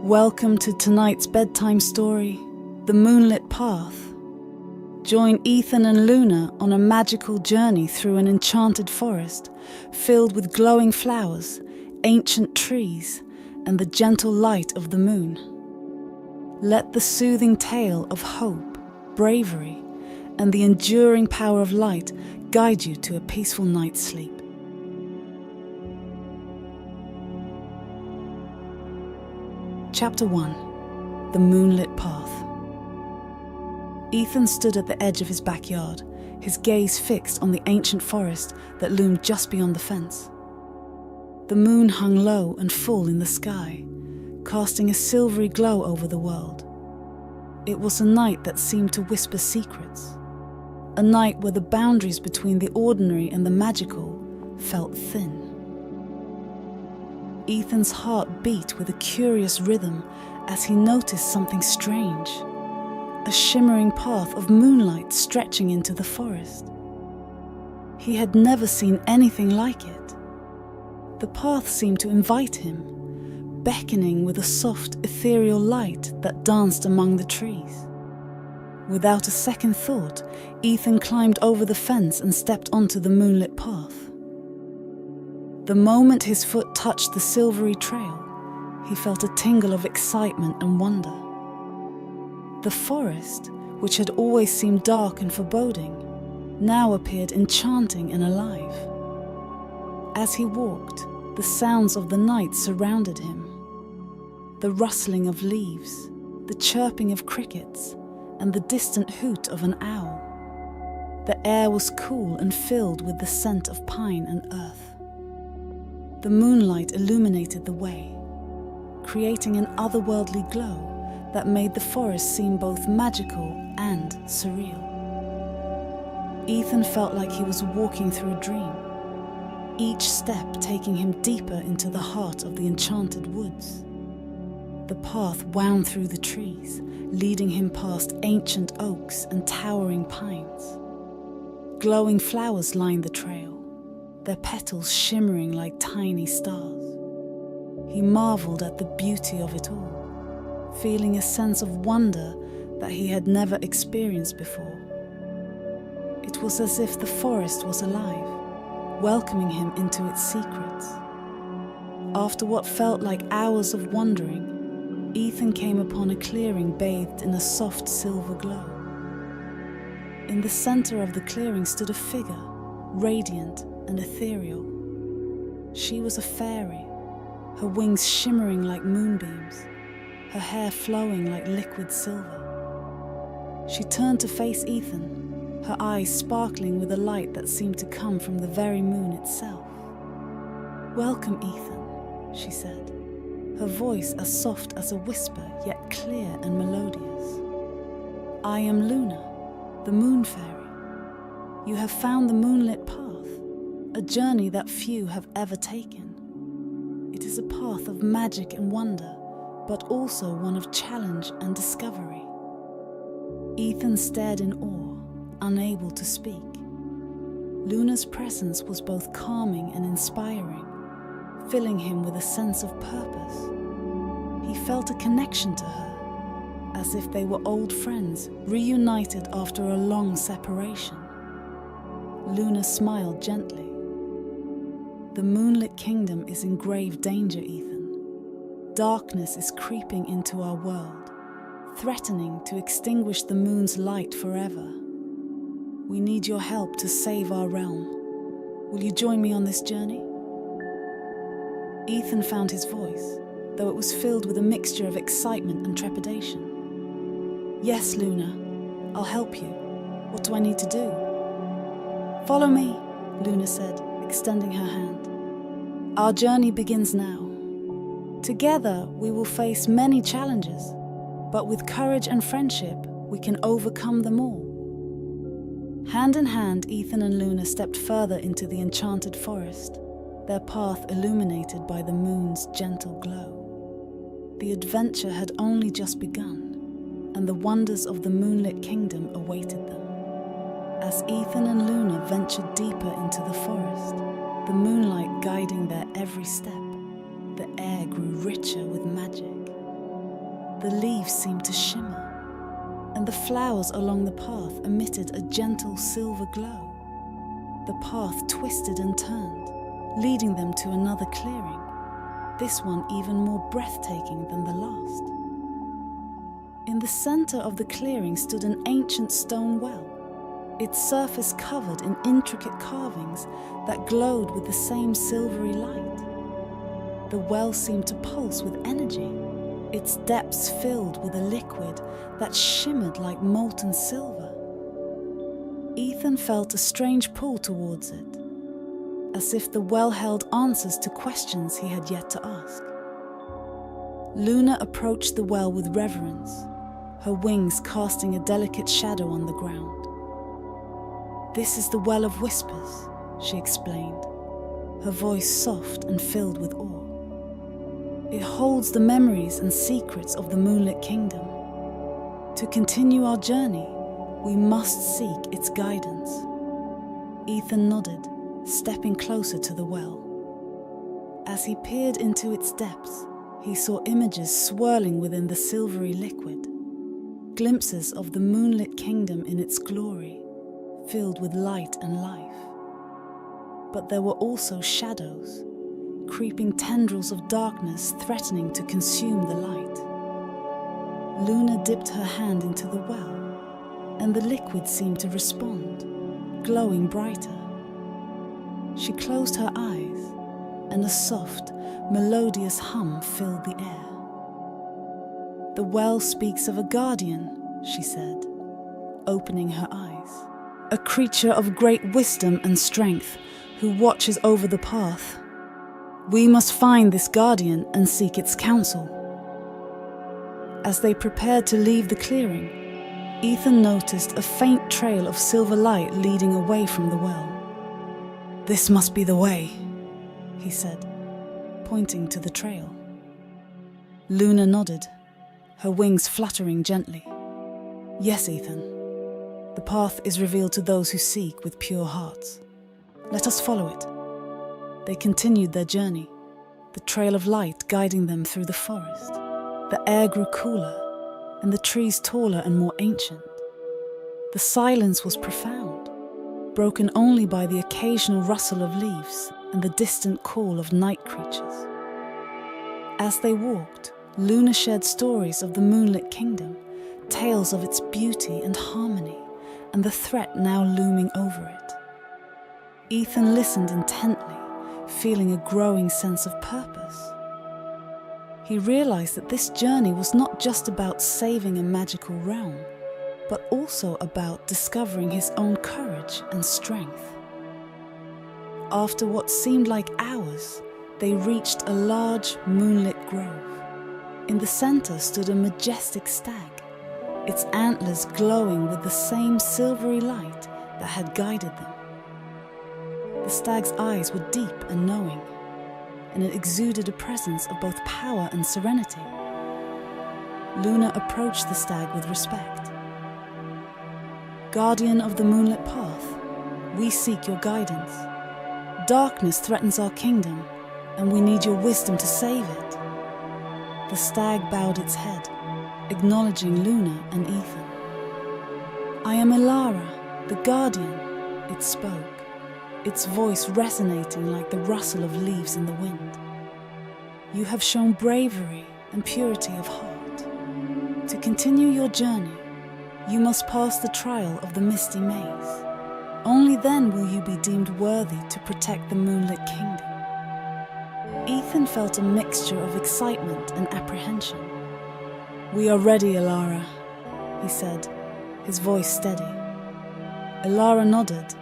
Welcome to tonight's bedtime story, The Moonlit Path. Join Ethan and Luna on a magical journey through an enchanted forest filled with glowing flowers, ancient trees, and the gentle light of the moon. Let the soothing tale of hope, bravery, and the enduring power of light guide you to a peaceful night's sleep. Chapter 1. The Moonlit Path. Ethan stood at the edge of his backyard, his gaze fixed on the ancient forest that loomed just beyond the fence. The moon hung low and full in the sky, casting a silvery glow over the world. It was a night that seemed to whisper secrets, a night where the boundaries between the ordinary and the magical felt thin. Ethan's heart beat with a curious rhythm as he noticed something strange, a shimmering path of moonlight stretching into the forest. He had never seen anything like it. The path seemed to invite him, beckoning with a soft, ethereal light that danced among the trees. Without a second thought, Ethan climbed over the fence and stepped onto the moonlit path. The moment his foot touched the silvery trail, he felt a tingle of excitement and wonder. The forest, which had always seemed dark and foreboding, now appeared enchanting and alive. As he walked, the sounds of the night surrounded him. The rustling of leaves, the chirping of crickets, and the distant hoot of an owl. The air was cool and filled with the scent of pine and earth. The moonlight illuminated the way, creating an otherworldly glow that made the forest seem both magical and surreal. Ethan felt like he was walking through a dream, each step taking him deeper into the heart of the enchanted woods. The path wound through the trees, leading him past ancient oaks and towering pines. Glowing flowers lined the trail, their petals shimmering like tiny stars. He marveled at the beauty of it all, feeling a sense of wonder that he had never experienced before. It was as if the forest was alive, welcoming him into its secrets. After what felt like hours of wandering, Ethan came upon a clearing bathed in a soft silver glow. In the center of the clearing stood a figure, radiant and ethereal. She was a fairy, her wings shimmering like moonbeams, her hair flowing like liquid silver. She turned to face Ethan, her eyes sparkling with a light that seemed to come from the very moon itself. "Welcome, Ethan," she said, her voice as soft as a whisper, yet clear and melodious. "I am Luna, the moon fairy. You have found the moonlit path, a journey that few have ever taken. It is a path of magic and wonder, but also one of challenge and discovery." Ethan stared in awe, unable to speak. Luna's presence was both calming and inspiring, filling him with a sense of purpose. He felt a connection to her, as if they were old friends reunited after a long separation. Luna smiled gently. "The Moonlit Kingdom is in grave danger, Ethan. Darkness is creeping into our world, threatening to extinguish the moon's light forever. We need your help to save our realm. Will you join me on this journey?" Ethan found his voice, though it was filled with a mixture of excitement and trepidation. "Yes, Luna, I'll help you. What do I need to do?" "Follow me," Luna said, extending her hand. "Our journey begins now. Together, we will face many challenges, but with courage and friendship, we can overcome them all." Hand in hand, Ethan and Luna stepped further into the enchanted forest, their path illuminated by the moon's gentle glow. The adventure had only just begun, and the wonders of the Moonlit Kingdom awaited them. As Ethan and Luna ventured deeper into the forest, the moonlight guiding their every step, the air grew richer with magic. The leaves seemed to shimmer, and the flowers along the path emitted a gentle silver glow. The path twisted and turned, leading them to another clearing, this one even more breathtaking than the last. In the center of the clearing stood an ancient stone well, its surface covered in intricate carvings that glowed with the same silvery light. The well seemed to pulse with energy, its depths filled with a liquid that shimmered like molten silver. Ethan felt a strange pull towards it, as if the well held answers to questions he had yet to ask. Luna approached the well with reverence, her wings casting a delicate shadow on the ground. "This is the Well of Whispers," she explained, her voice soft and filled with awe. "It holds the memories and secrets of the Moonlit Kingdom. To continue our journey, we must seek its guidance." Ethan nodded, stepping closer to the well. As he peered into its depths, he saw images swirling within the silvery liquid, glimpses of the Moonlit Kingdom in its glory, filled with light and life. But there were also shadows, creeping tendrils of darkness threatening to consume the light. Luna dipped her hand into the well, and the liquid seemed to respond, glowing brighter. She closed her eyes, and a soft, melodious hum filled the air. "The well speaks of a guardian," she said, opening her eyes. "A creature of great wisdom and strength who watches over the path. We must find this guardian and seek its counsel." As they prepared to leave the clearing, Ethan noticed a faint trail of silver light leading away from the well. "This must be the way," he said, pointing to the trail. Luna nodded, her wings fluttering gently. "Yes, Ethan. The path is revealed to those who seek with pure hearts. Let us follow it." They continued their journey, the trail of light guiding them through the forest. The air grew cooler, and the trees taller and more ancient. The silence was profound, broken only by the occasional rustle of leaves and the distant call of night creatures. As they walked, Luna shared stories of the Moonlit Kingdom, tales of its beauty and harmony, and the threat now looming over it. Ethan listened intently, feeling a growing sense of purpose. He realized that this journey was not just about saving a magical realm, but also about discovering his own courage and strength. After what seemed like hours, they reached a large moonlit grove. In the center stood a majestic stag, its antlers glowing with the same silvery light that had guided them. The stag's eyes were deep and knowing, and it exuded a presence of both power and serenity. Luna approached the stag with respect. "Guardian of the Moonlit Path, we seek your guidance. Darkness threatens our kingdom, and we need your wisdom to save it." The stag bowed its head, acknowledging Luna and Ethan. "I am Elara, the Guardian," it spoke, its voice resonating like the rustle of leaves in the wind. "You have shown bravery and purity of heart. To continue your journey, you must pass the trial of the Misty Maze. Only then will you be deemed worthy to protect the Moonlit Kingdom." Ethan felt a mixture of excitement and apprehension. "We are ready, Elara," he said, his voice steady. Elara nodded,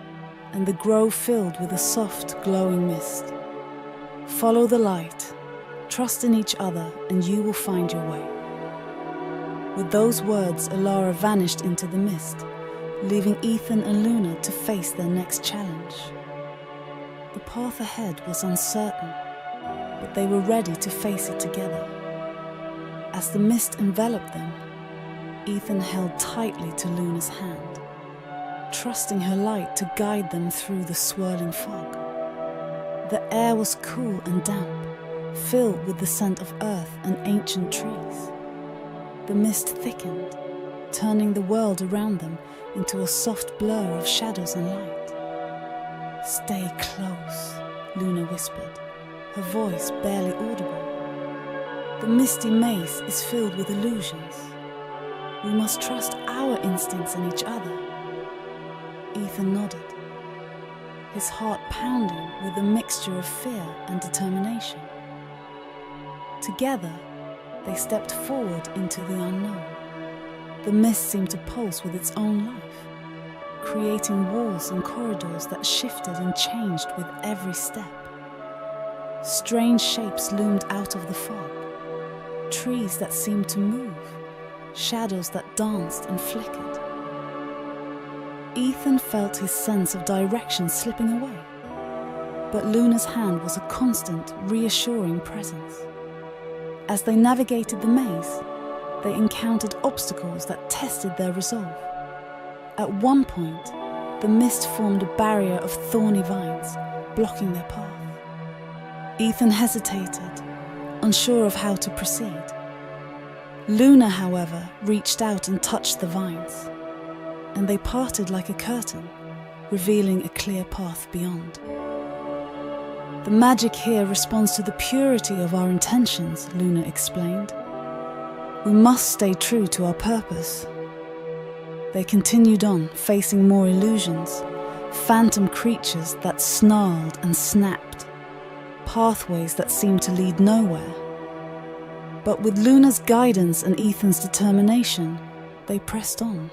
and the grove filled with a soft, glowing mist. "Follow the light, trust in each other, and you will find your way." With those words, Elara vanished into the mist, leaving Ethan and Luna to face their next challenge. The path ahead was uncertain, but they were ready to face it together. As the mist enveloped them, Ethan held tightly to Luna's hand, trusting her light to guide them through the swirling fog. The air was cool and damp, filled with the scent of earth and ancient trees. The mist thickened, turning the world around them into a soft blur of shadows and light. "Stay close," Luna whispered, her voice barely audible. "The misty maze is filled with illusions. We must trust our instincts and each other." Ethan nodded, his heart pounding with a mixture of fear and determination. Together, they stepped forward into the unknown. The mist seemed to pulse with its own life, creating walls and corridors that shifted and changed with every step. Strange shapes loomed out of the fog, trees that seemed to move, shadows that danced and flickered. Ethan felt his sense of direction slipping away, but Luna's hand was a constant, reassuring presence. As they navigated the maze, they encountered obstacles that tested their resolve. At one point, the mist formed a barrier of thorny vines, blocking their path. Ethan hesitated, unsure of how to proceed. Luna, however, reached out and touched the vines, and they parted like a curtain, revealing a clear path beyond. "The magic here responds to the purity of our intentions," Luna explained. "We must stay true to our purpose." They continued on, facing more illusions, phantom creatures that snarled and snapped, pathways that seemed to lead nowhere. But with Luna's guidance and Ethan's determination, they pressed on,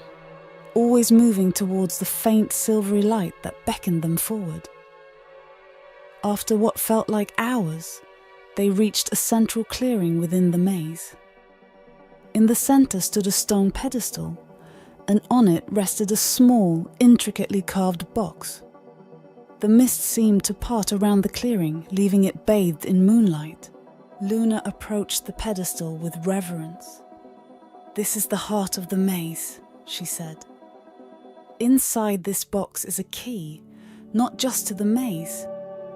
always moving towards the faint silvery light that beckoned them forward. After what felt like hours, they reached a central clearing within the maze. In the center stood a stone pedestal, and on it rested a small, intricately carved box. The mist seemed to part around the clearing, leaving it bathed in moonlight. Luna approached the pedestal with reverence. "This is the heart of the maze," she said. "Inside this box is a key, not just to the maze,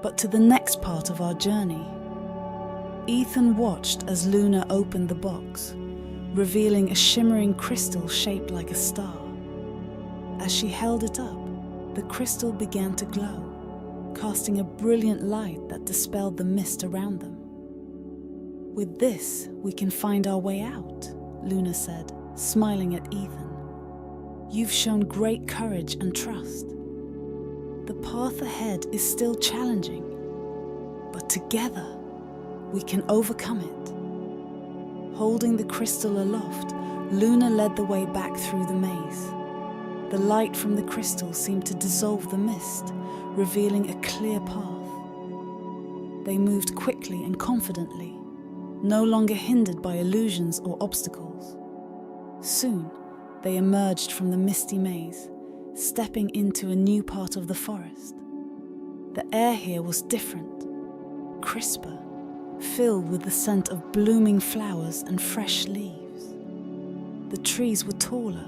but to the next part of our journey." Ethan watched as Luna opened the box, revealing a shimmering crystal shaped like a star. As she held it up, the crystal began to glow, casting a brilliant light that dispelled the mist around them. "With this, we can find our way out," Luna said, smiling at Ethan. "You've shown great courage and trust. The path ahead is still challenging, but together we can overcome it." Holding the crystal aloft, Luna led the way back through the maze. The light from the crystal seemed to dissolve the mist, revealing a clear path. They moved quickly and confidently, no longer hindered by illusions or obstacles. Soon, they emerged from the misty maze, stepping into a new part of the forest. The air here was different, crisper, filled with the scent of blooming flowers and fresh leaves. The trees were taller,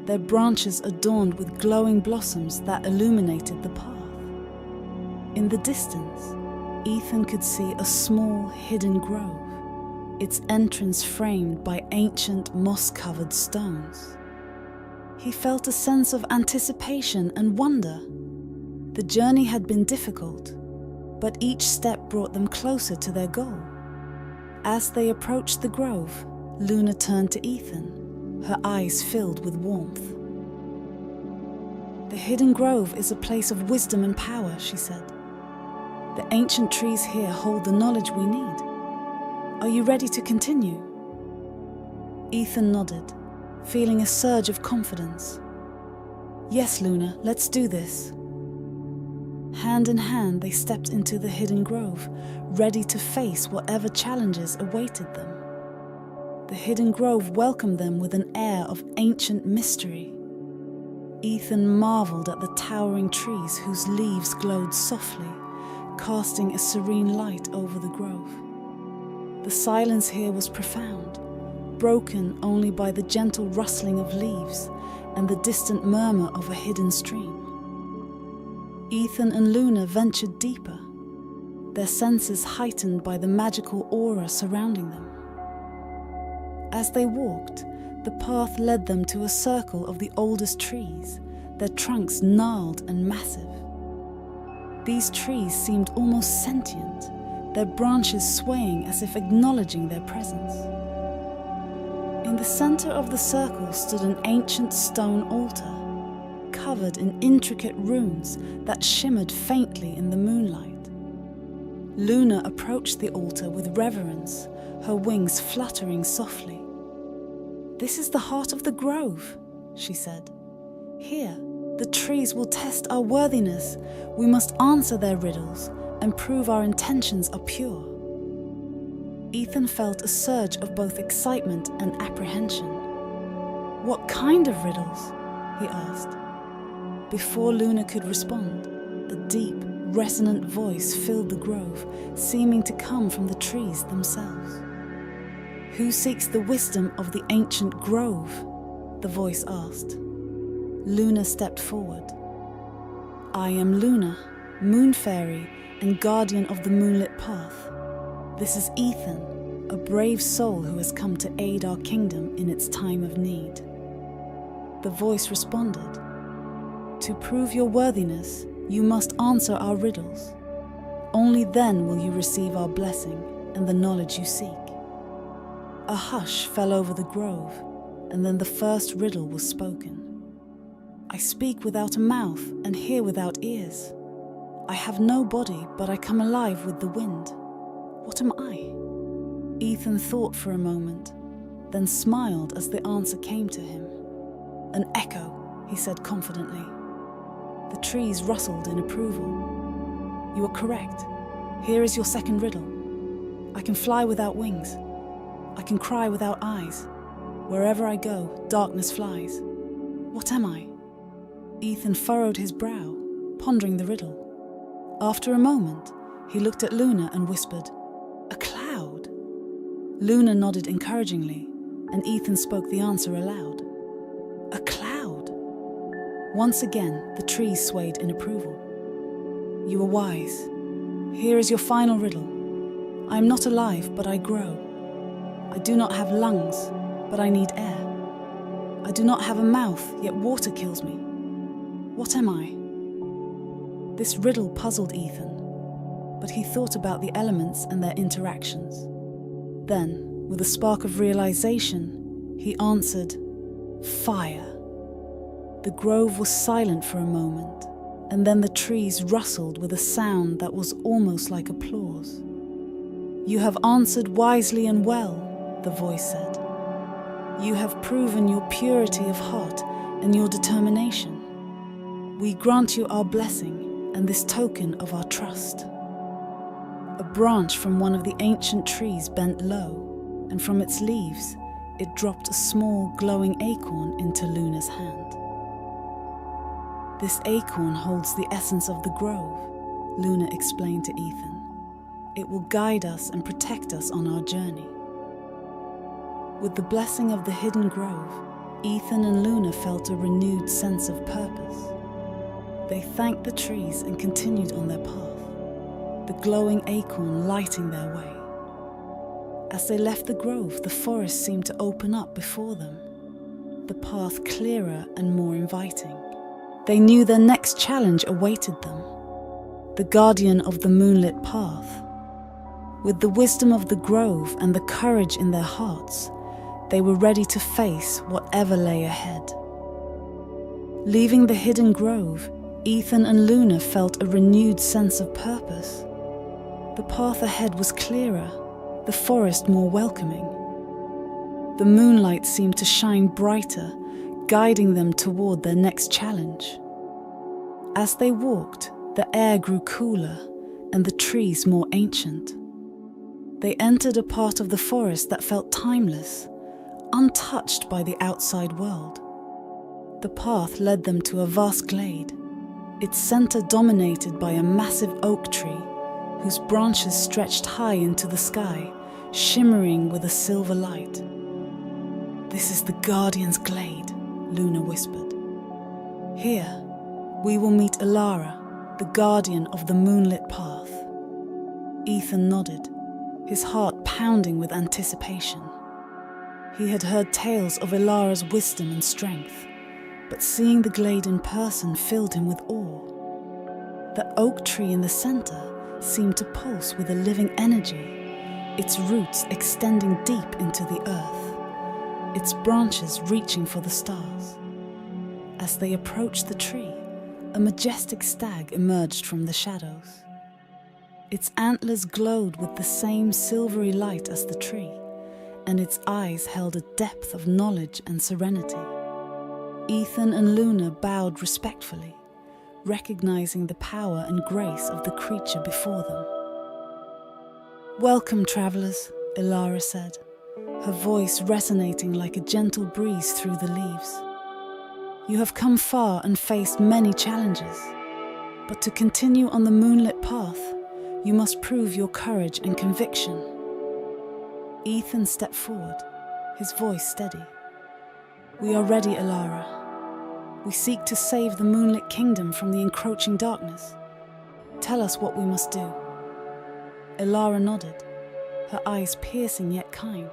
their branches adorned with glowing blossoms that illuminated the path. In the distance, Ethan could see a small, hidden grove, its entrance framed by ancient, moss-covered stones. He felt a sense of anticipation and wonder. The journey had been difficult, but each step brought them closer to their goal. As they approached the grove, Luna turned to Ethan, her eyes filled with warmth. "The hidden grove is a place of wisdom and power," she said. "The ancient trees here hold the knowledge we need. Are you ready to continue?" Ethan nodded, feeling a surge of confidence. "Yes, Luna, let's do this." Hand in hand, they stepped into the hidden grove, ready to face whatever challenges awaited them. The hidden grove welcomed them with an air of ancient mystery. Ethan marveled at the towering trees whose leaves glowed softly, casting a serene light over the grove. The silence here was profound, broken only by the gentle rustling of leaves and the distant murmur of a hidden stream. Ethan and Luna ventured deeper, their senses heightened by the magical aura surrounding them. As they walked, the path led them to a circle of the oldest trees, their trunks gnarled and massive. These trees seemed almost sentient, their branches swaying as if acknowledging their presence. In the center of the circle stood an ancient stone altar, covered in intricate runes that shimmered faintly in the moonlight. Luna approached the altar with reverence, her wings fluttering softly. "This is the heart of the grove," she said. "Here, the trees will test our worthiness. We must answer their riddles and prove our intentions are pure." Ethan felt a surge of both excitement and apprehension. "What kind of riddles?" he asked. Before Luna could respond, a deep, resonant voice filled the grove, seeming to come from the trees themselves. "Who seeks the wisdom of the ancient grove?" the voice asked. Luna stepped forward. "I am Luna, moon fairy and guardian of the Moonlit Path. This is Ethan, a brave soul who has come to aid our kingdom in its time of need." The voice responded, "To prove your worthiness, you must answer our riddles. Only then will you receive our blessing and the knowledge you seek." A hush fell over the grove, and then the first riddle was spoken. "I speak without a mouth and hear without ears. I have no body, but I come alive with the wind. What am I?" Ethan thought for a moment, then smiled as the answer came to him. "An echo," he said confidently. The trees rustled in approval. "You are correct. Here is your second riddle. I can fly without wings. I can cry without eyes. Wherever I go, darkness flies. What am I?" Ethan furrowed his brow, pondering the riddle. After a moment, he looked at Luna and whispered, "A cloud." Luna nodded encouragingly, and Ethan spoke the answer aloud. "A cloud." Once again, the trees swayed in approval. "You are wise. Here is your final riddle. I am not alive, but I grow. I do not have lungs, but I need air. I do not have a mouth, yet water kills me. What am I?" This riddle puzzled Ethan, but he thought about the elements and their interactions. Then, with a spark of realization, he answered, "Fire." The grove was silent for a moment, and then the trees rustled with a sound that was almost like applause. "You have answered wisely and well," the voice said. "You have proven your purity of heart and your determination. We grant you our blessing and this token of our trust." A branch from one of the ancient trees bent low, and from its leaves it dropped a small glowing acorn into Luna's hand. "This acorn holds the essence of the grove," Luna explained to Ethan. "It will guide us and protect us on our journey." With the blessing of the hidden grove, Ethan and Luna felt a renewed sense of purpose. They thanked the trees and continued on their path, the glowing acorn lighting their way. As they left the grove, the forest seemed to open up before them, the path clearer and more inviting. They knew their next challenge awaited them, the guardian of the Moonlit Path. With the wisdom of the grove and the courage in their hearts, they were ready to face whatever lay ahead. Leaving the hidden grove, Ethan and Luna felt a renewed sense of purpose. The path ahead was clearer, the forest more welcoming. The moonlight seemed to shine brighter, guiding them toward their next challenge. As they walked, the air grew cooler and the trees more ancient. They entered a part of the forest that felt timeless, untouched by the outside world. The path led them to a vast glade, its center dominated by a massive oak tree whose branches stretched high into the sky, shimmering with a silver light. "This is the Guardian's Glade," Luna whispered. "Here, we will meet Alara, the guardian of the Moonlit Path." Ethan nodded, his heart pounding with anticipation. He had heard tales of Ilara's wisdom and strength, but seeing the glade in person filled him with awe. The oak tree in the center seemed to pulse with a living energy, its roots extending deep into the earth, its branches reaching for the stars. As they approached the tree, a majestic stag emerged from the shadows. Its antlers glowed with the same silvery light as the tree, and its eyes held a depth of knowledge and serenity. Ethan and Luna bowed respectfully, recognizing the power and grace of the creature before them. "Welcome, travelers," Ilara said, her voice resonating like a gentle breeze through the leaves. "You have come far and faced many challenges, but to continue on the Moonlit Path, you must prove your courage and conviction." Ethan stepped forward, his voice steady. "We are ready, Ilara. We seek to save the Moonlit Kingdom from the encroaching darkness. Tell us what we must do." Ilara nodded, her eyes piercing yet kind.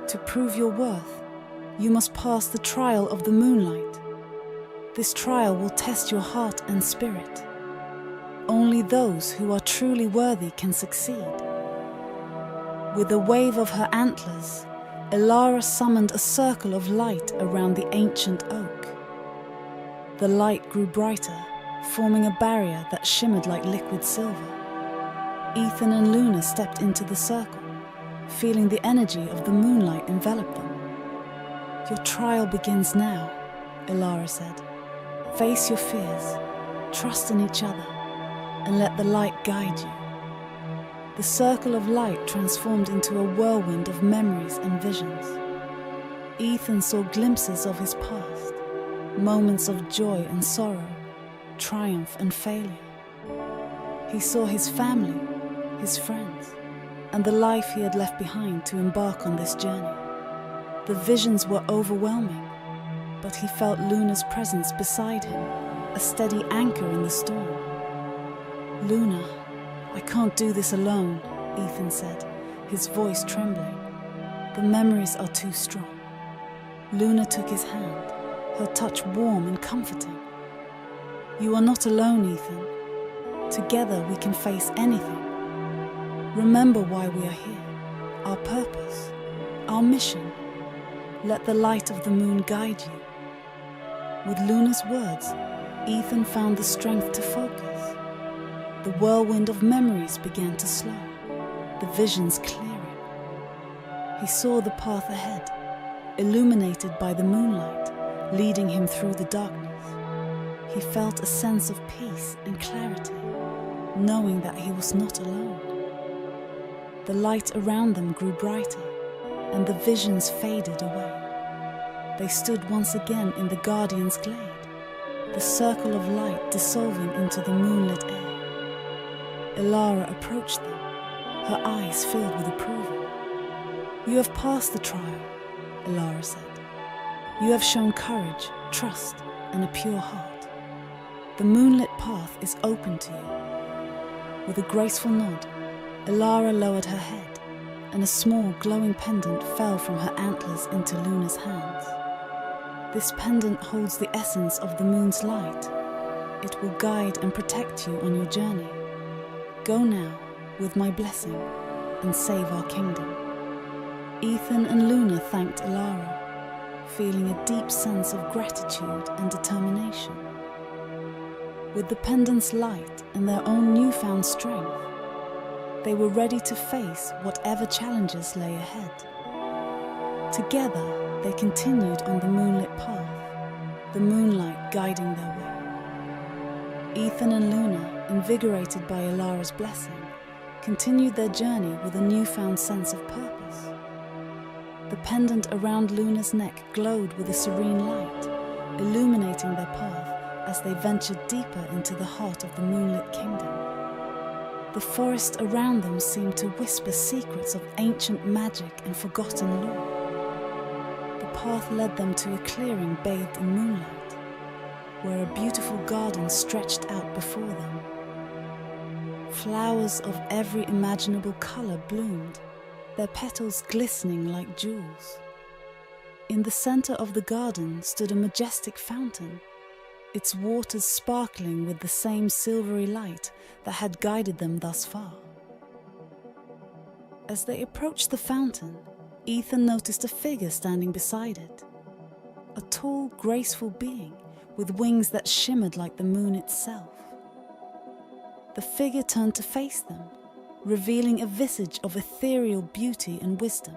"To prove your worth, you must pass the trial of the moonlight. This trial will test your heart and spirit. Only those who are truly worthy can succeed." With a wave of her antlers, Ilara summoned a circle of light around the ancient oak. The light grew brighter, forming a barrier that shimmered like liquid silver. Ethan and Luna stepped into the circle, feeling the energy of the moonlight envelop them. "Your trial begins now," Ilara said. "Face your fears, trust in each other, and let the light guide you." The circle of light transformed into a whirlwind of memories and visions. Ethan saw glimpses of his past, moments of joy and sorrow, triumph and failure. He saw his family, his friends, and the life he had left behind to embark on this journey. The visions were overwhelming, but he felt Luna's presence beside him, a steady anchor in the storm. "Luna, I can't do this alone," Ethan said, his voice trembling. "The memories are too strong." Luna took his hand, her touch warm and comforting. "You are not alone, Ethan. Together we can face anything. Remember why we are here, our purpose, our mission. Let the light of the moon guide you." With Luna's words, Ethan found the strength to focus. The whirlwind of memories began to slow, the visions clearing. He saw the path ahead, illuminated by the moonlight, leading him through the darkness. He felt a sense of peace and clarity, knowing that he was not alone. The light around them grew brighter, and the visions faded away. They stood once again in the Guardian's glade, the circle of light dissolving into the moonlit air. Ilara approached them, her eyes filled with approval. "You have passed the trial," Ilara said. "You have shown courage, trust, and a pure heart. The Moonlit Path is open to you." With a graceful nod, Ilara lowered her head, and a small glowing pendant fell from her antlers into Luna's hands. "This pendant holds the essence of the moon's light. It will guide and protect you on your journey. Go now, with my blessing, and save our kingdom." Ethan and Luna thanked Ilara, feeling a deep sense of gratitude and determination. With the pendant's light and their own newfound strength, they were ready to face whatever challenges lay ahead. Together, they continued on the Moonlit Path, the moonlight guiding their way. Ethan and Luna, invigorated by Ilara's blessing, continued their journey with a newfound sense of purpose. The pendant around Luna's neck glowed with a serene light, illuminating their path as they ventured deeper into the heart of the Moonlit Kingdom. The forest around them seemed to whisper secrets of ancient magic and forgotten lore. The path led them to a clearing bathed in moonlight, where a beautiful garden stretched out before them. Flowers of every imaginable color bloomed, their petals glistening like jewels. In the center of the garden stood a majestic fountain, its waters sparkling with the same silvery light that had guided them thus far. As they approached the fountain, Ethan noticed a figure standing beside it. A tall, graceful being with wings that shimmered like the moon itself. The figure turned to face them, revealing a visage of ethereal beauty and wisdom.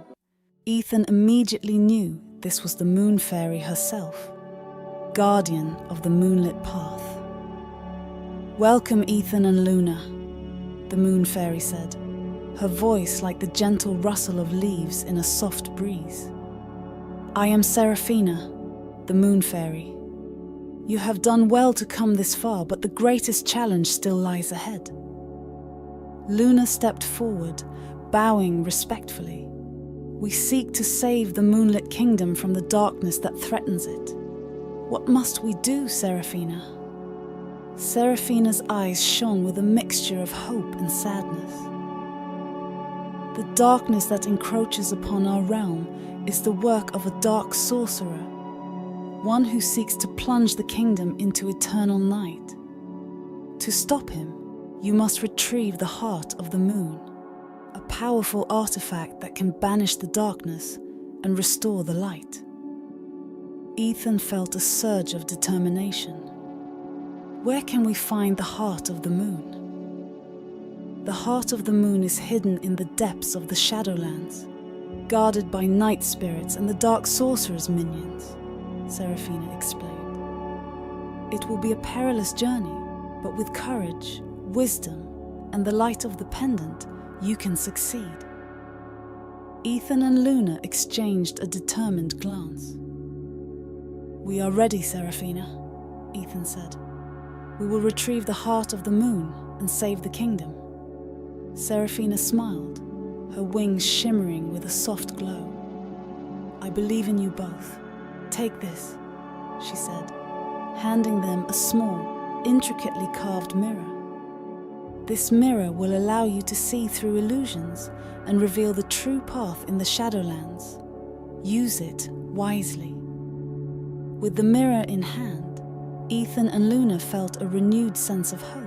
Ethan immediately knew this was the Moon Fairy herself, guardian of the Moonlit Path. "Welcome, Ethan and Luna," the Moon Fairy said, her voice like the gentle rustle of leaves in a soft breeze. "I am Seraphina, the Moon Fairy. You have done well to come this far, but the greatest challenge still lies ahead." Luna stepped forward, bowing respectfully. "We seek to save the Moonlit Kingdom from the darkness that threatens it. What must we do, Seraphina?" Seraphina's eyes shone with a mixture of hope and sadness. "The darkness that encroaches upon our realm is the work of a dark sorcerer, one who seeks to plunge the kingdom into eternal night. To stop him, you must retrieve the heart of the moon, a powerful artifact that can banish the darkness and restore the light." Ethan felt a surge of determination. "Where can we find the heart of the moon?" "The heart of the moon is hidden in the depths of the Shadowlands, guarded by night spirits and the dark sorcerer's minions," Seraphina explained. "It will be a perilous journey, but with courage, wisdom, and the light of the pendant, you can succeed." Ethan and Luna exchanged a determined glance. "We are ready, Seraphina," Ethan said. "We will retrieve the heart of the moon and save the kingdom." Seraphina smiled, her wings shimmering with a soft glow. "I believe in you both. Take this," she said, handing them a small, intricately carved mirror. "This mirror will allow you to see through illusions and reveal the true path in the Shadowlands. Use it wisely." With the mirror in hand, Ethan and Luna felt a renewed sense of hope.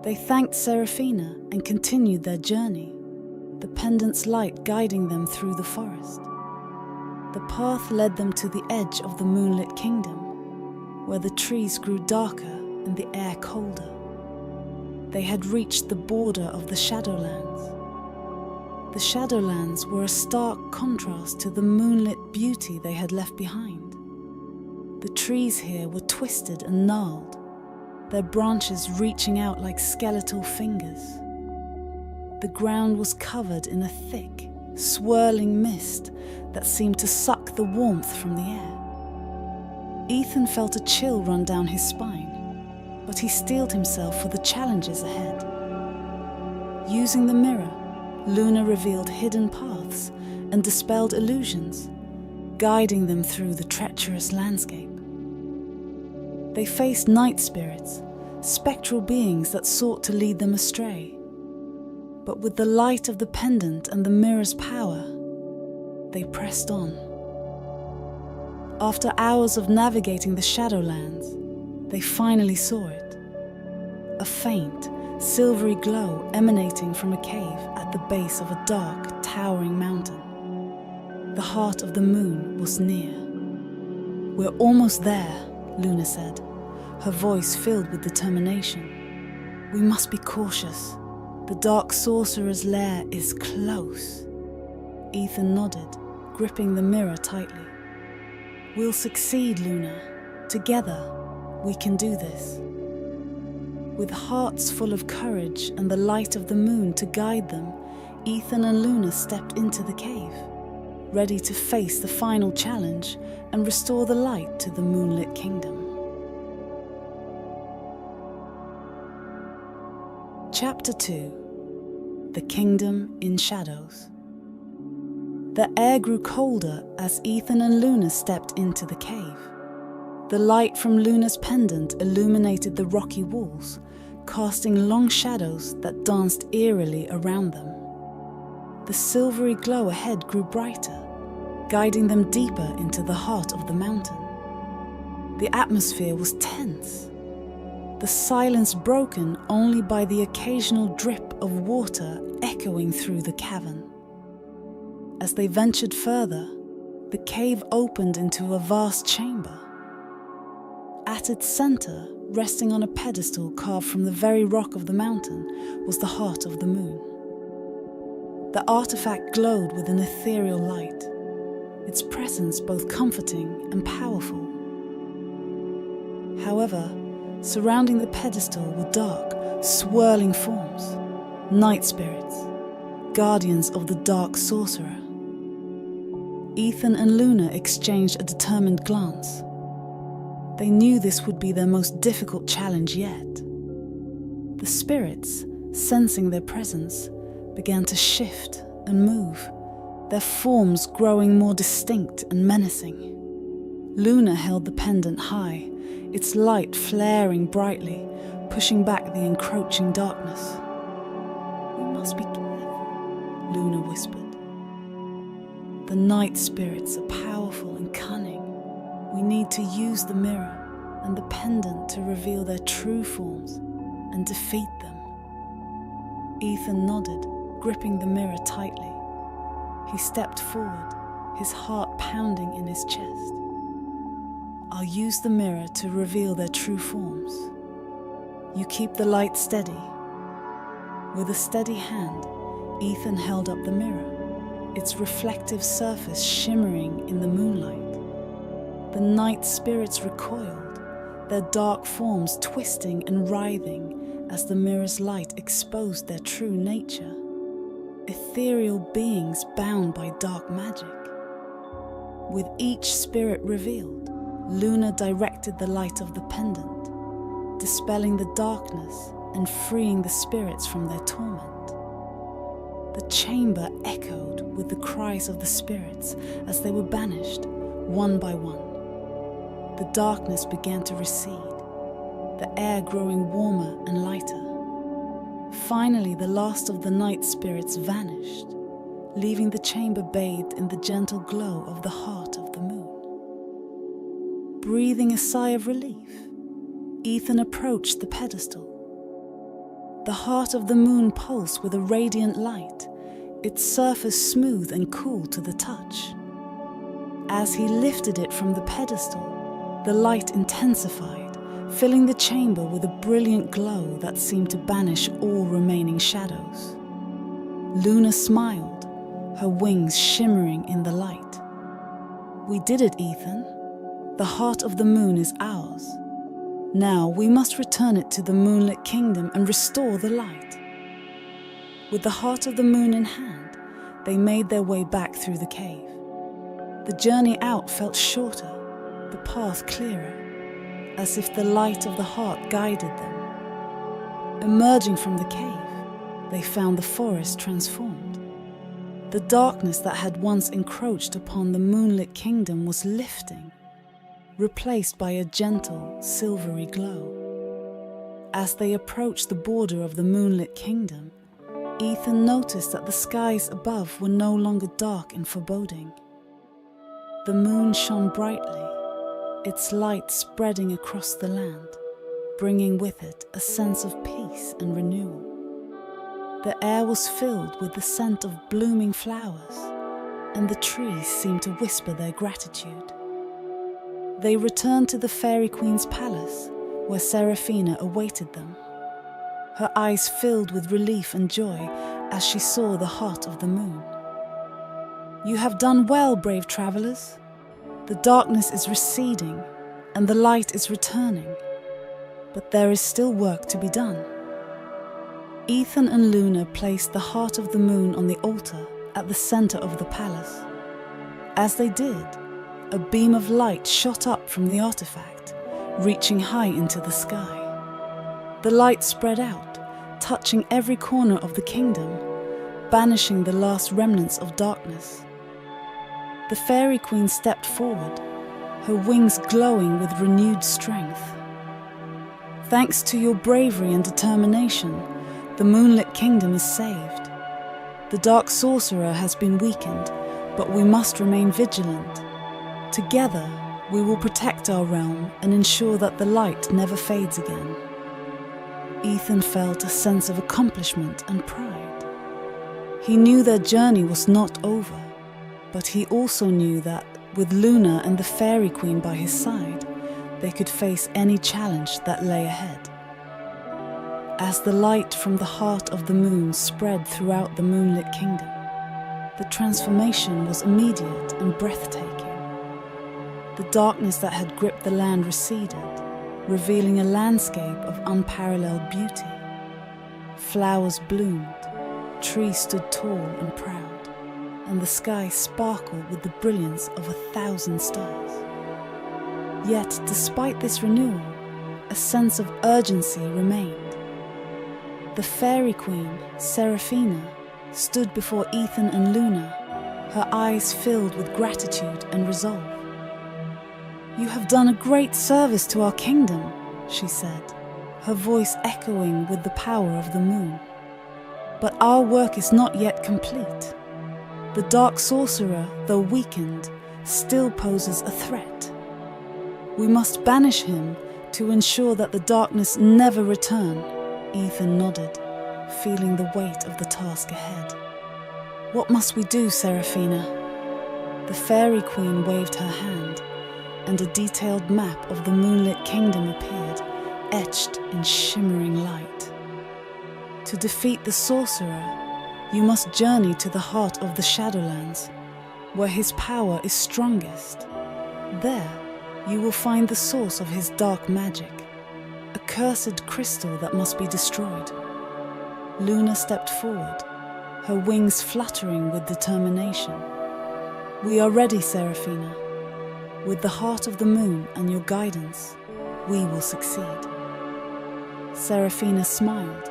They thanked Seraphina and continued their journey, the pendant's light guiding them through the forest. The path led them to the edge of the Moonlit Kingdom, where the trees grew darker and the air colder. They had reached the border of the Shadowlands. The Shadowlands were a stark contrast to the moonlit beauty they had left behind. The trees here were twisted and gnarled, their branches reaching out like skeletal fingers. The ground was covered in a thick, swirling mist that seemed to suck the warmth from the air. Ethan felt a chill run down his spine, but he steeled himself for the challenges ahead. Using the mirror, Luna revealed hidden paths and dispelled illusions, guiding them through the treacherous landscape. They faced night spirits, spectral beings that sought to lead them astray. But with the light of the pendant and the mirror's power, they pressed on. After hours of navigating the Shadowlands, they finally saw it. A faint, silvery glow emanating from a cave at the base of a dark, towering mountain. The heart of the moon was near. "We're almost there," Luna said, her voice filled with determination. "We must be cautious. The dark sorcerer's lair is close." Ethan nodded, gripping the mirror tightly. "We'll succeed, Luna. Together, we can do this." With hearts full of courage and the light of the moon to guide them, Ethan and Luna stepped into the cave, ready to face the final challenge and restore the light to the Moonlit Kingdom. Chapter 2: The Kingdom in Shadows. The air grew colder as Ethan and Luna stepped into the cave. The light from Luna's pendant illuminated the rocky walls, casting long shadows that danced eerily around them. The silvery glow ahead grew brighter, guiding them deeper into the heart of the mountain. The atmosphere was tense, the silence broken only by the occasional drip of water echoing through the cavern. As they ventured further, the cave opened into a vast chamber. At its center, resting on a pedestal carved from the very rock of the mountain, was the heart of the moon. The artifact glowed with an ethereal light, its presence both comforting and powerful. However, surrounding the pedestal were dark, swirling forms, night spirits, guardians of the dark sorcerer. Ethan and Luna exchanged a determined glance. They knew this would be their most difficult challenge yet. The spirits, sensing their presence, began to shift and move, their forms growing more distinct and menacing. Luna held the pendant high, its light flaring brightly, pushing back the encroaching darkness. "We must be careful," Luna whispered. "The night spirits are powerful and cunning. We need to use the mirror and the pendant to reveal their true forms and defeat them." Ethan nodded, gripping the mirror tightly. He stepped forward, his heart pounding in his chest. "I'll use the mirror to reveal their true forms. You keep the light steady." With a steady hand, Ethan held up the mirror, its reflective surface shimmering in the moonlight. The night spirits recoiled, their dark forms twisting and writhing as the mirror's light exposed their true nature. Ethereal beings bound by dark magic. With each spirit revealed, Luna directed the light of the pendant, dispelling the darkness and freeing the spirits from their torment. The chamber echoed with the cries of the spirits as they were banished, one by one. The darkness began to recede, the air growing warmer and lighter. Finally, the last of the night spirits vanished, leaving the chamber bathed in the gentle glow of the heart of the moon. Breathing a sigh of relief, Ethan approached the pedestal. The heart of the moon pulsed with a radiant light, its surface smooth and cool to the touch. As he lifted it from the pedestal, the light intensified, filling the chamber with a brilliant glow that seemed to banish all remaining shadows. Luna smiled, her wings shimmering in the light. "We did it, Ethan. The heart of the moon is ours. Now we must return it to the Moonlit Kingdom and restore the light." With the heart of the moon in hand, they made their way back through the cave. The journey out felt shorter, the path clearer, as if the light of the heart guided them. Emerging from the cave, they found the forest transformed. The darkness that had once encroached upon the Moonlit Kingdom was lifting, replaced by a gentle, silvery glow. As they approached the border of the Moonlit Kingdom, Ethan noticed that the skies above were no longer dark and foreboding. The moon shone brightly, its light spreading across the land, bringing with it a sense of peace and renewal. The air was filled with the scent of blooming flowers, and the trees seemed to whisper their gratitude. They returned to the Fairy Queen's palace, where Seraphina awaited them. Her eyes filled with relief and joy as she saw the heart of the moon. "You have done well, brave travelers. The darkness is receding, and the light is returning. But there is still work to be done." Ethan and Luna placed the heart of the moon on the altar at the center of the palace. As they did, a beam of light shot up from the artifact, reaching high into the sky. The light spread out, touching every corner of the kingdom, banishing the last remnants of darkness. The Fairy Queen stepped forward, her wings glowing with renewed strength. "Thanks to your bravery and determination, the Moonlit Kingdom is saved. The dark sorcerer has been weakened, But we must remain vigilant. Together, we will protect our realm and ensure that the light never fades again. Ethan felt a sense of accomplishment and pride. He knew their journey was not over, but he also knew that, with Luna and the Fairy Queen by his side, they could face any challenge that lay ahead. As the light from the heart of the moon spread throughout the Moonlit Kingdom, the transformation was immediate and breathtaking. The darkness that had gripped the land receded, revealing a landscape of unparalleled beauty. Flowers bloomed, trees stood tall and proud, and the sky sparkled with the brilliance of 1,000 stars. Yet, despite this renewal, a sense of urgency remained. The Fairy Queen, Seraphina, stood before Ethan and Luna, her eyes filled with gratitude and resolve. "You have done a great service to our kingdom," she said, her voice echoing with the power of the moon. "But our work is not yet complete. The Dark Sorcerer, though weakened, still poses a threat. We must banish him to ensure that the darkness never return." Ethan nodded, feeling the weight of the task ahead. "What must we do, Seraphina?" The Fairy Queen waved her hand, and a detailed map of the Moonlit Kingdom appeared, etched in shimmering light. "To defeat the sorcerer, you must journey to the heart of the Shadowlands, where his power is strongest. There, you will find the source of his dark magic, a cursed crystal that must be destroyed." Luna stepped forward, her wings fluttering with determination. "We are ready, Seraphina. With the heart of the moon and your guidance, we will succeed." Seraphina smiled,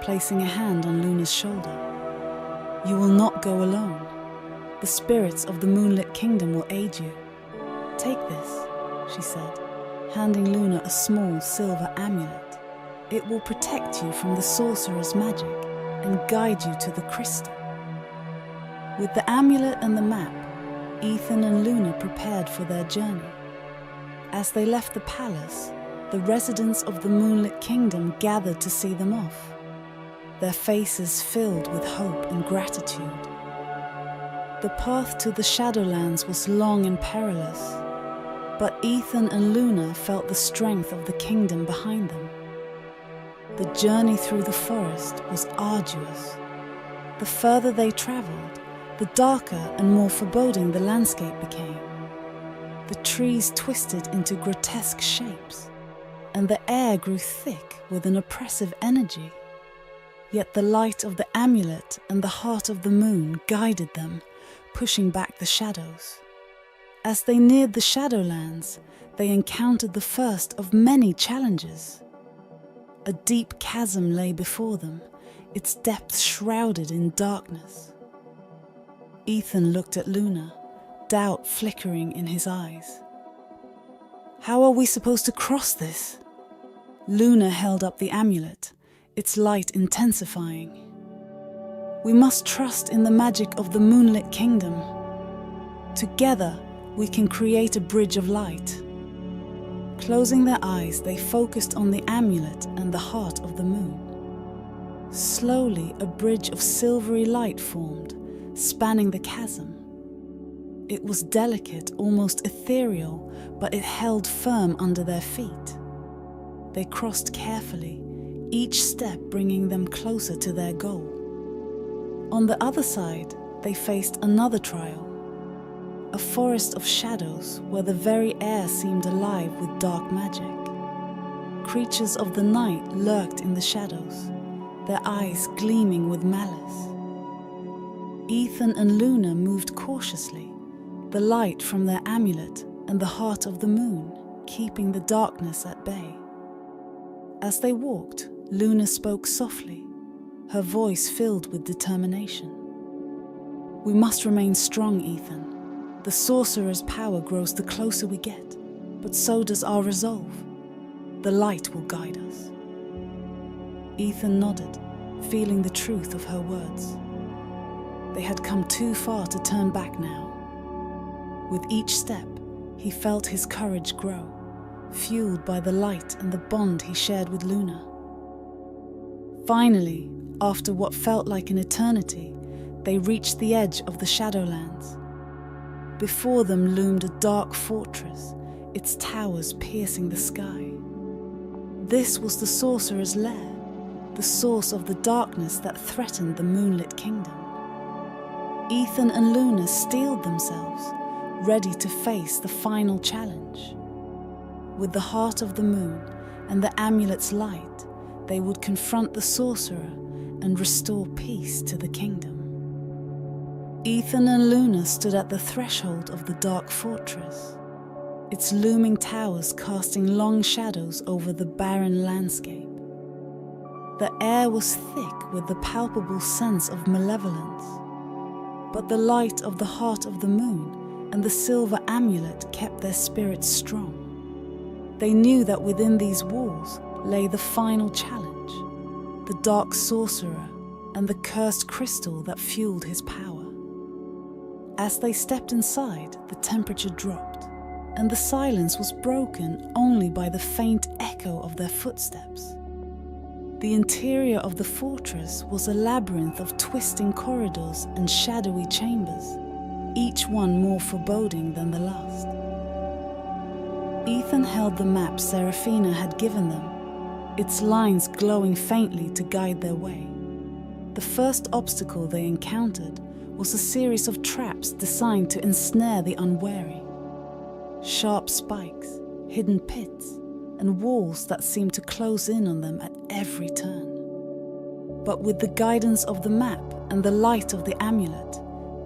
placing a hand on Luna's shoulder. "You will not go alone. The spirits of the Moonlit Kingdom will aid you. Take this," she said, handing Luna a small silver amulet. "It will protect you from the sorcerer's magic and guide you to the crystal." With the amulet and the map, Ethan and Luna prepared for their journey. As they left the palace, the residents of the Moonlit Kingdom gathered to see them off, their faces filled with hope and gratitude. The path to the Shadowlands was long and perilous, but Ethan and Luna felt the strength of the kingdom behind them. The journey through the forest was arduous. The further they traveled, the darker and more foreboding the landscape became. The trees twisted into grotesque shapes, and the air grew thick with an oppressive energy. Yet the light of the amulet and the heart of the moon guided them, pushing back the shadows. As they neared the Shadowlands, they encountered the first of many challenges. A deep chasm lay before them, its depths shrouded in darkness. Ethan looked at Luna, doubt flickering in his eyes. "How are we supposed to cross this?" Luna held up the amulet, its light intensifying. "We must trust in the magic of the Moonlit Kingdom. Together, we can create a bridge of light." Closing their eyes, they focused on the amulet and the heart of the moon. Slowly, a bridge of silvery light formed, spanning the chasm. It was delicate, almost ethereal, but it held firm under their feet. They crossed carefully, each step bringing them closer to their goal. On the other side, they faced another trial. A forest of shadows where the very air seemed alive with dark magic. Creatures of the night lurked in the shadows, their eyes gleaming with malice. Ethan and Luna moved cautiously, the light from their amulet and the heart of the moon keeping the darkness at bay. As they walked, Luna spoke softly, her voice filled with determination. "We must remain strong, Ethan. The sorcerer's power grows the closer we get, but so does our resolve. The light will guide us." Ethan nodded, feeling the truth of her words. They had come too far to turn back now. With each step, he felt his courage grow, fueled by the light and the bond he shared with Luna. Finally, after what felt like an eternity, they reached the edge of the Shadowlands. Before them loomed a dark fortress, its towers piercing the sky. This was the sorcerer's lair, the source of the darkness that threatened the Moonlit Kingdom. Ethan and Luna steeled themselves, ready to face the final challenge. With the heart of the moon and the amulet's light, they would confront the sorcerer and restore peace to the kingdom. Ethan and Luna stood at the threshold of the dark fortress, its looming towers casting long shadows over the barren landscape. The air was thick with the palpable sense of malevolence, but the light of the heart of the moon and the silver amulet kept their spirits strong. They knew that within these walls lay the final challenge, the dark sorcerer and the cursed crystal that fueled his power. As they stepped inside, the temperature dropped, and the silence was broken only by the faint echo of their footsteps. The interior of the fortress was a labyrinth of twisting corridors and shadowy chambers, each one more foreboding than the last. Ethan held the map Seraphina had given them, its lines glowing faintly to guide their way. The first obstacle they encountered was a series of traps designed to ensnare the unwary. Sharp spikes, hidden pits, and walls that seemed to close in on them at every turn. But with the guidance of the map and the light of the amulet,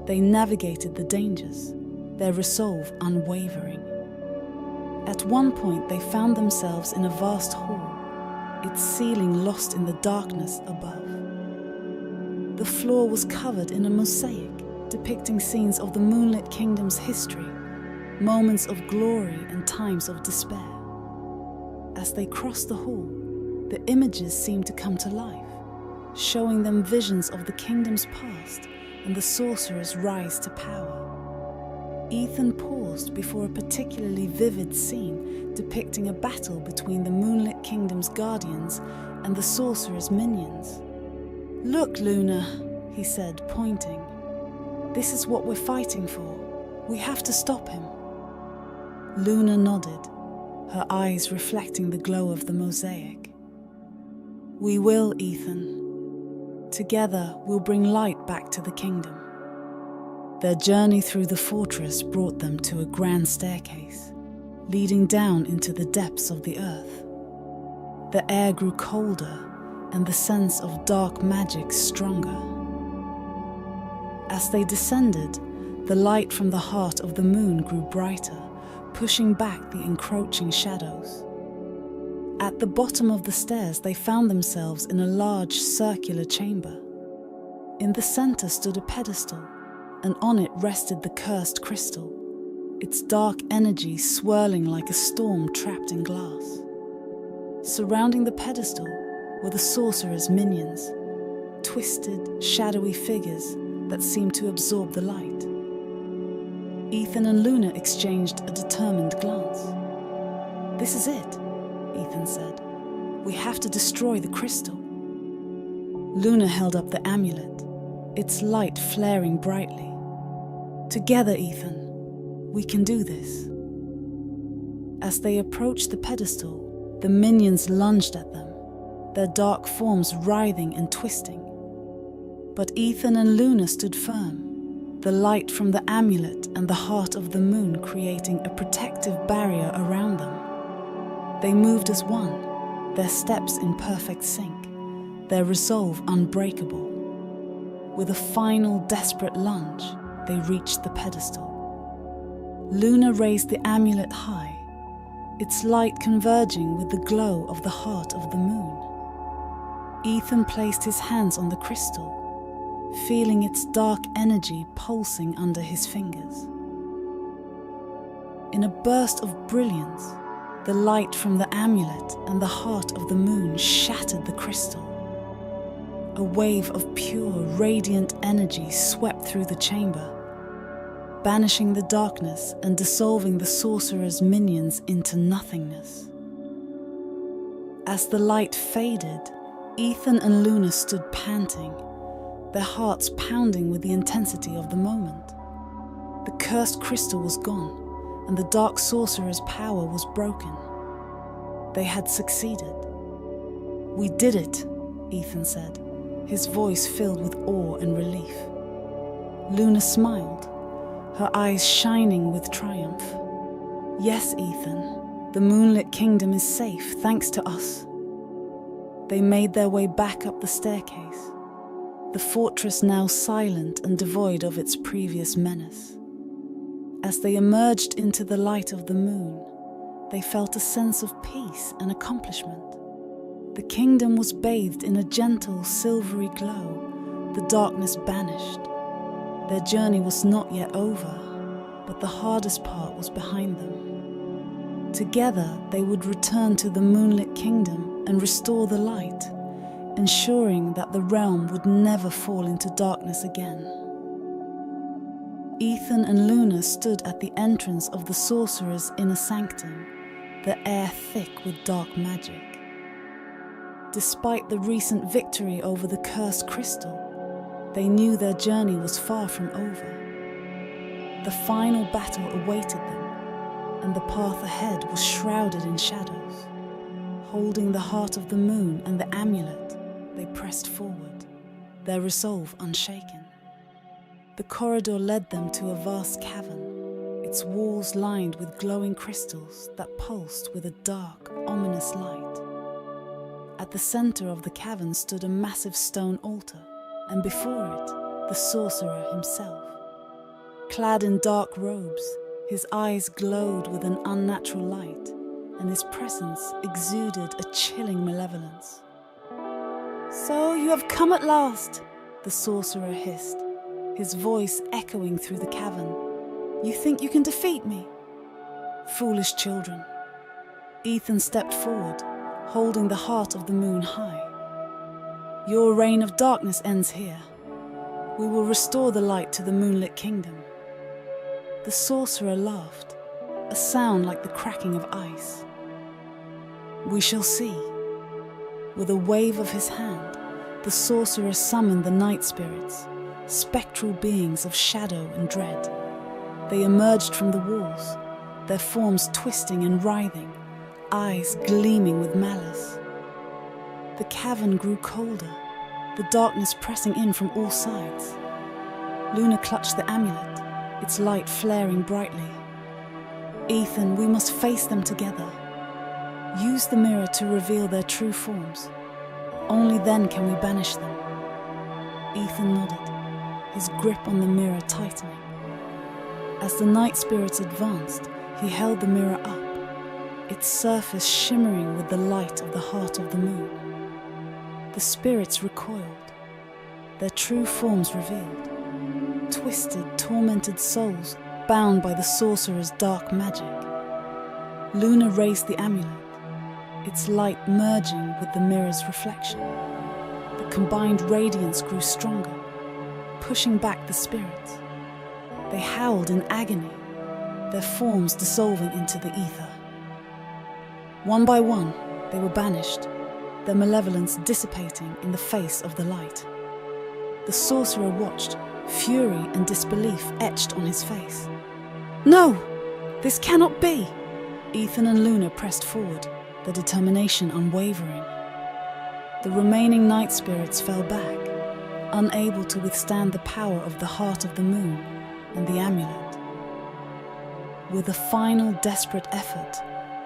they navigated the dangers, their resolve unwavering. At one point they found themselves in a vast hall, its ceiling lost in the darkness above. The floor was covered in a mosaic depicting scenes of the Moonlit Kingdom's history, moments of glory and times of despair. As they crossed the hall, the images seemed to come to life, showing them visions of the kingdom's past and the sorcerer's rise to power. Ethan paused before a particularly vivid scene depicting a battle between the Moonlit Kingdom's guardians and the sorcerer's minions. "Look, Luna," he said, pointing. "This is what we're fighting for. We have to stop him." Luna nodded, her eyes reflecting the glow of the mosaic. "We will, Ethan. Together, we'll bring light back to the kingdom." Their journey through the fortress brought them to a grand staircase, leading down into the depths of the earth. The air grew colder, and the sense of dark magic stronger. As they descended, the light from the heart of the moon grew brighter, pushing back the encroaching shadows. At the bottom of the stairs, they found themselves in a large circular chamber. In the center stood a pedestal, and on it rested the cursed crystal, its dark energy swirling like a storm trapped in glass. Surrounding the pedestal were the sorcerer's minions, twisted, shadowy figures that seemed to absorb the light. Ethan and Luna exchanged a determined glance. "This is it," Ethan said. "We have to destroy the crystal." Luna held up the amulet, its light flaring brightly. "Together, Ethan, we can do this." As they approached the pedestal, the minions lunged at them, their dark forms writhing and twisting. But Ethan and Luna stood firm, the light from the amulet and the heart of the moon creating a protective barrier around them. They moved as one, their steps in perfect sync, their resolve unbreakable. With a final desperate lunge, they reached the pedestal. Luna raised the amulet high, its light converging with the glow of the heart of the moon. Ethan placed his hands on the crystal, feeling its dark energy pulsing under his fingers. In a burst of brilliance, the light from the amulet and the heart of the moon shattered the crystal. A wave of pure, radiant energy swept through the chamber, banishing the darkness and dissolving the sorcerer's minions into nothingness. As the light faded, Ethan and Luna stood panting, their hearts pounding with the intensity of the moment. The cursed crystal was gone, and the dark sorcerer's power was broken. They had succeeded. "We did it," Ethan said, his voice filled with awe and relief. Luna smiled, her eyes shining with triumph. "Yes, Ethan, the Moonlit Kingdom is safe thanks to us." They made their way back up the staircase, the fortress now silent and devoid of its previous menace. As they emerged into the light of the moon, they felt a sense of peace and accomplishment. The kingdom was bathed in a gentle, silvery glow, the darkness banished. Their journey was not yet over, but the hardest part was behind them. Together, they would return to the Moonlit Kingdom and restore the light, ensuring that the realm would never fall into darkness again. Ethan and Luna stood at the entrance of the sorcerer's inner sanctum, the air thick with dark magic. Despite the recent victory over the cursed crystal, they knew their journey was far from over. The final battle awaited them, and the path ahead was shrouded in shadows. Holding the heart of the moon and the amulet, they pressed forward, their resolve unshaken. The corridor led them to a vast cavern, its walls lined with glowing crystals that pulsed with a dark, ominous light. At the center of the cavern stood a massive stone altar, and before it, the sorcerer himself. Clad in dark robes, his eyes glowed with an unnatural light, and his presence exuded a chilling malevolence. "So you have come at last," the sorcerer hissed, his voice echoing through the cavern. "You think you can defeat me?" "Foolish children." Ethan stepped forward, holding the heart of the moon high. "Your reign of darkness ends here. We will restore the light to the Moonlit Kingdom." The sorcerer laughed, a sound like the cracking of ice. "We shall see." With a wave of his hand, the sorcerer summoned the night spirits, spectral beings of shadow and dread. They emerged from the walls, their forms twisting and writhing, eyes gleaming with malice. The cavern grew colder, the darkness pressing in from all sides. Luna clutched the amulet, its light flaring brightly. "Ethan, we must face them together. Use the mirror to reveal their true forms. Only then can we banish them." Ethan nodded, his grip on the mirror tightening. As the night spirits advanced, he held the mirror up, its surface shimmering with the light of the heart of the moon. The spirits recoiled, their true forms revealed. Twisted, tormented souls bound by the sorcerer's dark magic. Luna raised the amulet, its light merging with the mirror's reflection. The combined radiance grew stronger, pushing back the spirits. They howled in agony, their forms dissolving into the ether. One by one, they were banished, their malevolence dissipating in the face of the light. The sorcerer watched, fury and disbelief etched on his face. "No! This cannot be!" Ethan and Luna pressed forward, their determination unwavering. The remaining night spirits fell back, unable to withstand the power of the heart of the moon and the amulet. With a final desperate effort,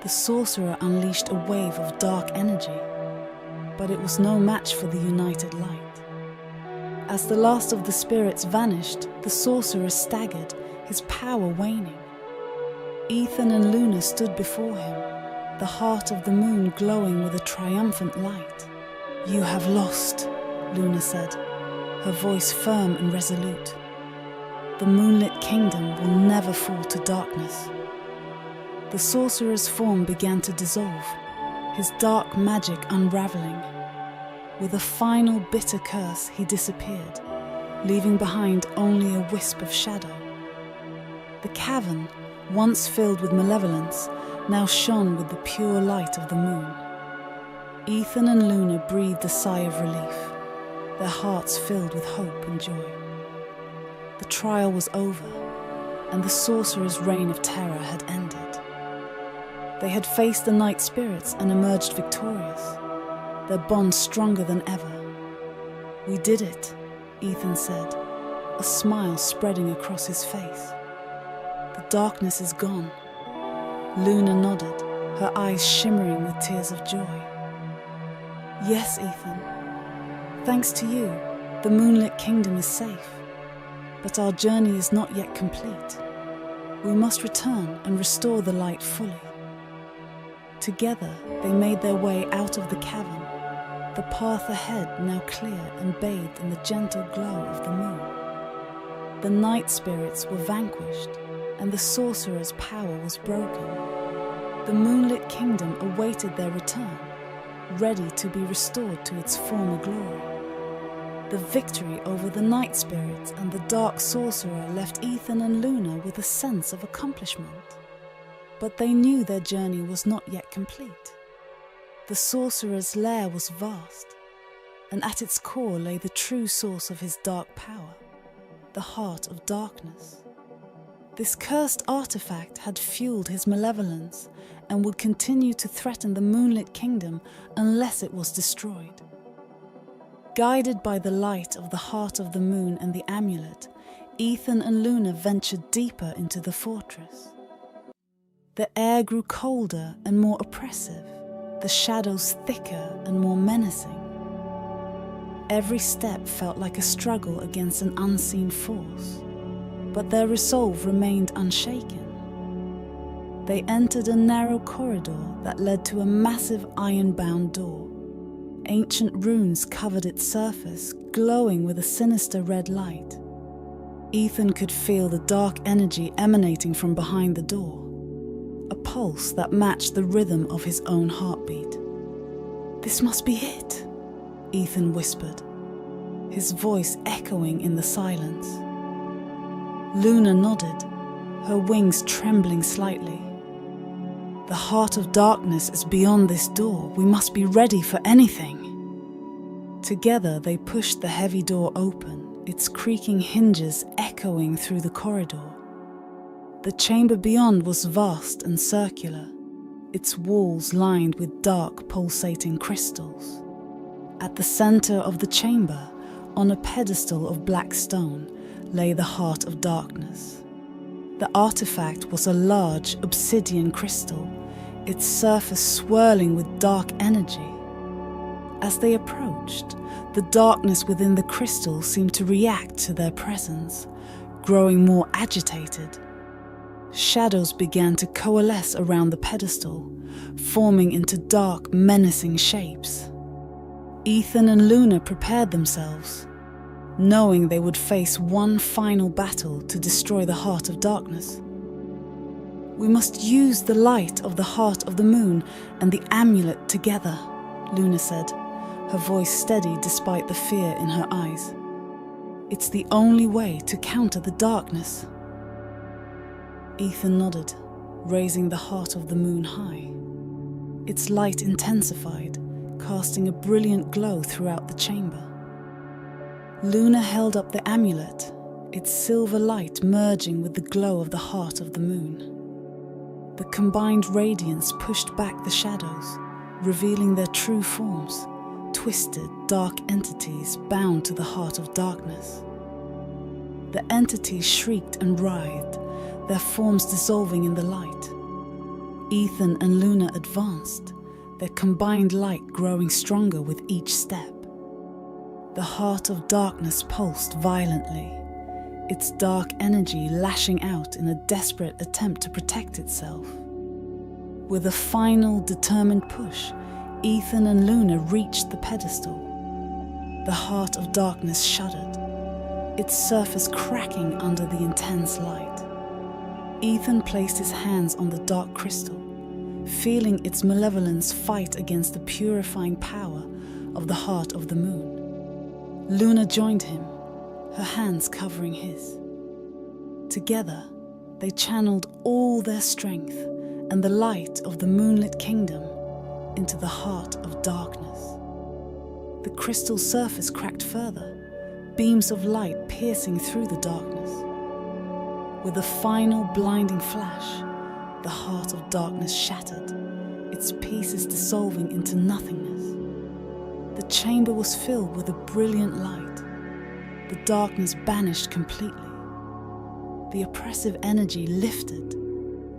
the sorcerer unleashed a wave of dark energy, but it was no match for the united light. As the last of the spirits vanished, the sorcerer staggered, his power waning. Ethan and Luna stood before him, the heart of the moon glowing with a triumphant light. "You have lost," Luna said, her voice firm and resolute. "The Moonlit Kingdom will never fall to darkness." The sorcerer's form began to dissolve, his dark magic unraveling. With a final bitter curse, he disappeared, leaving behind only a wisp of shadow. The cavern, once filled with malevolence, now shone with the pure light of the moon. Ethan and Luna breathed a sigh of relief, their hearts filled with hope and joy. The trial was over, and the sorcerer's reign of terror had ended. They had faced the night spirits and emerged victorious, their bond stronger than ever. "We did it," Ethan said, a smile spreading across his face. "The darkness is gone." Luna nodded, her eyes shimmering with tears of joy. "Yes, Ethan. Thanks to you, the Moonlit Kingdom is safe. But our journey is not yet complete. We must return and restore the light fully." Together, they made their way out of the cavern, the path ahead now clear and bathed in the gentle glow of the moon. The night spirits were vanquished, and the sorcerer's power was broken. The Moonlit Kingdom awaited their return, ready to be restored to its former glory. The victory over the night spirits and the dark sorcerer left Ethan and Luna with a sense of accomplishment. But they knew their journey was not yet complete. The sorcerer's lair was vast, and at its core lay the true source of his dark power, the heart of darkness. This cursed artifact had fueled his malevolence and would continue to threaten the Moonlit Kingdom unless it was destroyed. Guided by the light of the heart of the moon and the amulet, Ethan and Luna ventured deeper into the fortress. The air grew colder and more oppressive, the shadows thicker and more menacing. Every step felt like a struggle against an unseen force, but their resolve remained unshaken. They entered a narrow corridor that led to a massive iron-bound door. Ancient runes covered its surface, glowing with a sinister red light. Ethan could feel the dark energy emanating from behind the door, a pulse that matched the rhythm of his own heartbeat. "This must be it," Ethan whispered, his voice echoing in the silence. Luna nodded, her wings trembling slightly. "The heart of darkness is beyond this door. We must be ready for anything." Together they pushed the heavy door open, its creaking hinges echoing through the corridor. The chamber beyond was vast and circular, its walls lined with dark, pulsating crystals. At the center of the chamber, on a pedestal of black stone, lay the heart of darkness. The artifact was a large obsidian crystal, its surface swirling with dark energy. As they approached, the darkness within the crystal seemed to react to their presence, growing more agitated. Shadows began to coalesce around the pedestal, forming into dark, menacing shapes. Ethan and Luna prepared themselves, knowing they would face one final battle to destroy the heart of darkness. "We must use the light of the heart of the moon and the amulet together," Luna said, her voice steady despite the fear in her eyes. "It's the only way to counter the darkness." Ethan nodded, raising the heart of the moon high. Its light intensified, casting a brilliant glow throughout the chamber. Luna held up the amulet, its silver light merging with the glow of the heart of the moon. The combined radiance pushed back the shadows, revealing their true forms, twisted, dark entities bound to the heart of darkness. The entities shrieked and writhed, their forms dissolving in the light. Ethan and Luna advanced, their combined light growing stronger with each step. The heart of darkness pulsed violently, its dark energy lashing out in a desperate attempt to protect itself. With a final, determined push, Ethan and Luna reached the pedestal. The heart of darkness shuddered, its surface cracking under the intense light. Ethan placed his hands on the dark crystal, feeling its malevolence fight against the purifying power of the heart of the moon. Luna joined him, her hands covering his. Together, they channeled all their strength and the light of the Moonlit Kingdom into the heart of darkness. The crystal surface cracked further, beams of light piercing through the darkness. With a final blinding flash, the heart of darkness shattered, its pieces dissolving into nothingness. The chamber was filled with a brilliant light. The darkness banished completely. The oppressive energy lifted,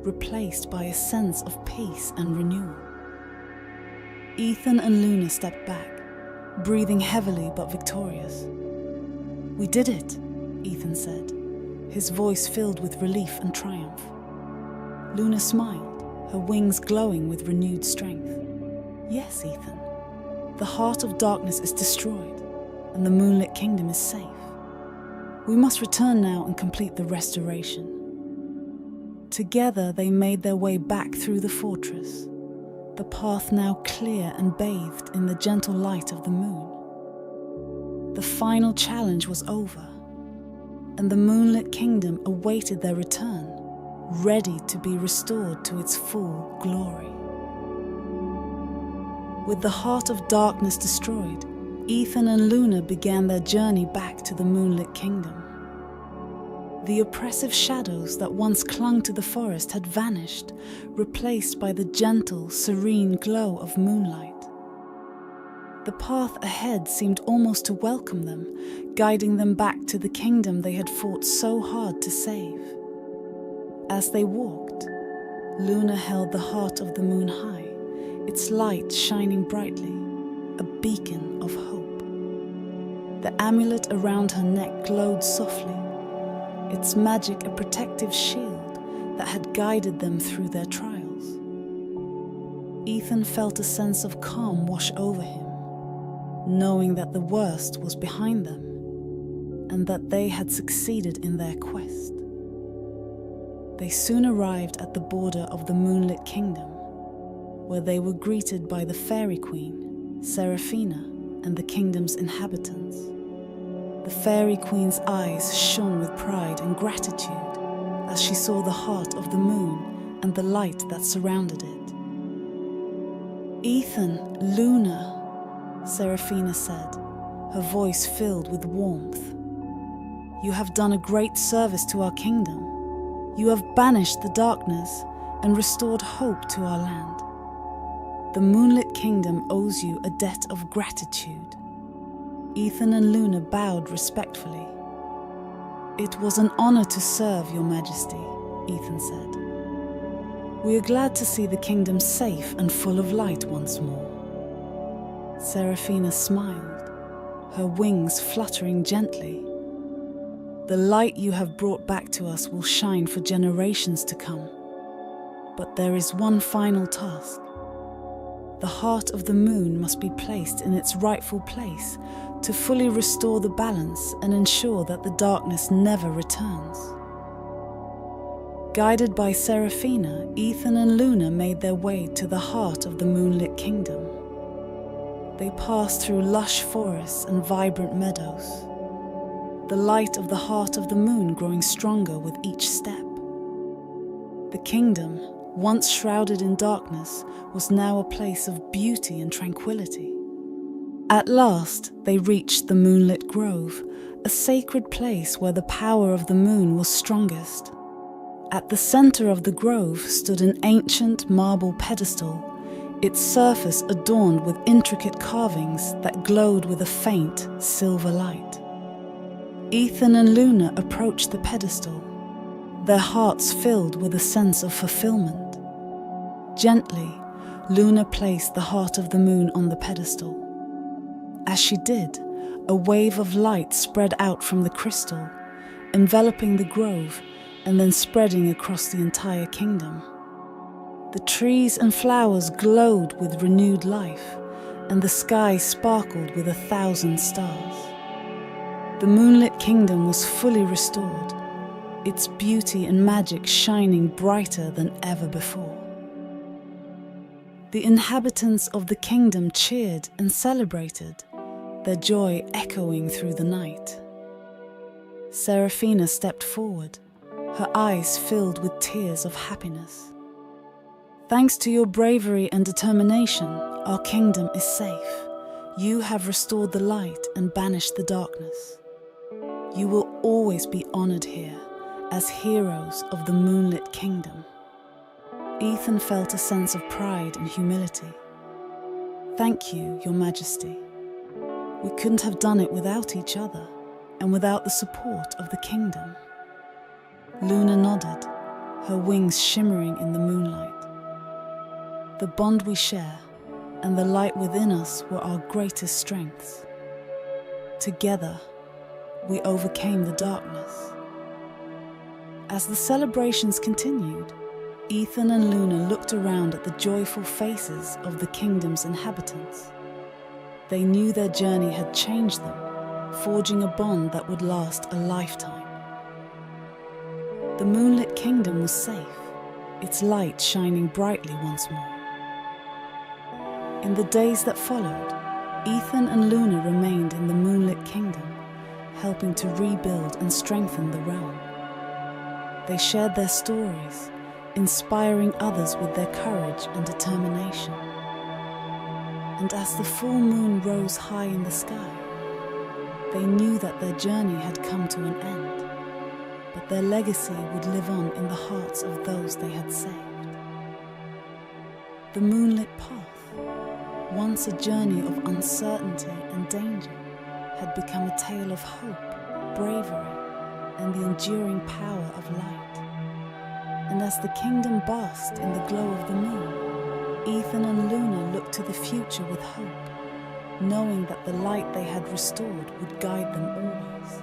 replaced by a sense of peace and renewal. Ethan and Luna stepped back, breathing heavily but victorious. "We did it," Ethan said, his voice filled with relief and triumph. Luna smiled, her wings glowing with renewed strength. "Yes, Ethan, the heart of darkness is destroyed, and the Moonlit Kingdom is safe. We must return now and complete the restoration." Together they made their way back through the fortress, the path now clear and bathed in the gentle light of the moon. The final challenge was over, and the Moonlit Kingdom awaited their return, ready to be restored to its full glory. With the heart of darkness destroyed, Ethan and Luna began their journey back to the Moonlit Kingdom. The oppressive shadows that once clung to the forest had vanished, replaced by the gentle, serene glow of moonlight. The path ahead seemed almost to welcome them, guiding them back to the kingdom they had fought so hard to save. As they walked, Luna held the heart of the moon high, its light shining brightly, a beacon of hope. The amulet around her neck glowed softly, its magic a protective shield that had guided them through their trials. Ethan felt a sense of calm wash over him, knowing that the worst was behind them and that they had succeeded in their quest. They soon arrived at the border of the Moonlit Kingdom, where they were greeted by the Fairy Queen, Seraphina, and the kingdom's inhabitants. The Fairy Queen's eyes shone with pride and gratitude as she saw the heart of the moon and the light that surrounded it. "Ethan, Luna," Seraphina said, her voice filled with warmth. "You have done a great service to our kingdom. You have banished the darkness and restored hope to our land. The Moonlit Kingdom owes you a debt of gratitude." Ethan and Luna bowed respectfully. "It was an honor to serve, Your Majesty," Ethan said. "We are glad to see the kingdom safe and full of light once more." Seraphina smiled, her wings fluttering gently. "The light you have brought back to us will shine for generations to come. But there is one final task. The heart of the moon must be placed in its rightful place to fully restore the balance and ensure that the darkness never returns." Guided by Seraphina, Ethan and Luna made their way to the heart of the Moonlit Kingdom. They passed through lush forests and vibrant meadows, the light of the heart of the moon growing stronger with each step. The kingdom, once shrouded in darkness, was now a place of beauty and tranquility. At last, they reached the Moonlit Grove, a sacred place where the power of the moon was strongest. At the center of the grove stood an ancient marble pedestal, its surface adorned with intricate carvings that glowed with a faint silver light. Ethan and Luna approached the pedestal, their hearts filled with a sense of fulfillment. Gently, Luna placed the heart of the moon on the pedestal. As she did, a wave of light spread out from the crystal, enveloping the grove and then spreading across the entire kingdom. The trees and flowers glowed with renewed life, and the sky sparkled with 1,000 stars. The Moonlit Kingdom was fully restored, its beauty and magic shining brighter than ever before. The inhabitants of the kingdom cheered and celebrated, their joy echoing through the night. Seraphina stepped forward, her eyes filled with tears of happiness. Thanks to your bravery and determination, our kingdom is safe. You have restored the light and banished the darkness. You will always be honored here as heroes of the Moonlit Kingdom. Ethan felt a sense of pride and humility. Thank you, Your Majesty. We couldn't have done it without each other and without the support of the kingdom. Luna nodded, her wings shimmering in the moonlight. The bond we share and the light within us were our greatest strengths. Together, we overcame the darkness. As the celebrations continued, Ethan and Luna looked around at the joyful faces of the kingdom's inhabitants. They knew their journey had changed them, forging a bond that would last a lifetime. The Moonlit Kingdom was safe, its light shining brightly once more. In the days that followed, Ethan and Luna remained in the Moonlit Kingdom, helping to rebuild and strengthen the realm. They shared their stories, inspiring others with their courage and determination. And as the full moon rose high in the sky, they knew that their journey had come to an end, but their legacy would live on in the hearts of those they had saved. The Moonlit Path, once a journey of uncertainty and danger, had become a tale of hope, bravery, and the enduring power of light. And as the kingdom basked in the glow of the moon, Ethan and Luna looked to the future with hope, knowing that the light they had restored would guide them always.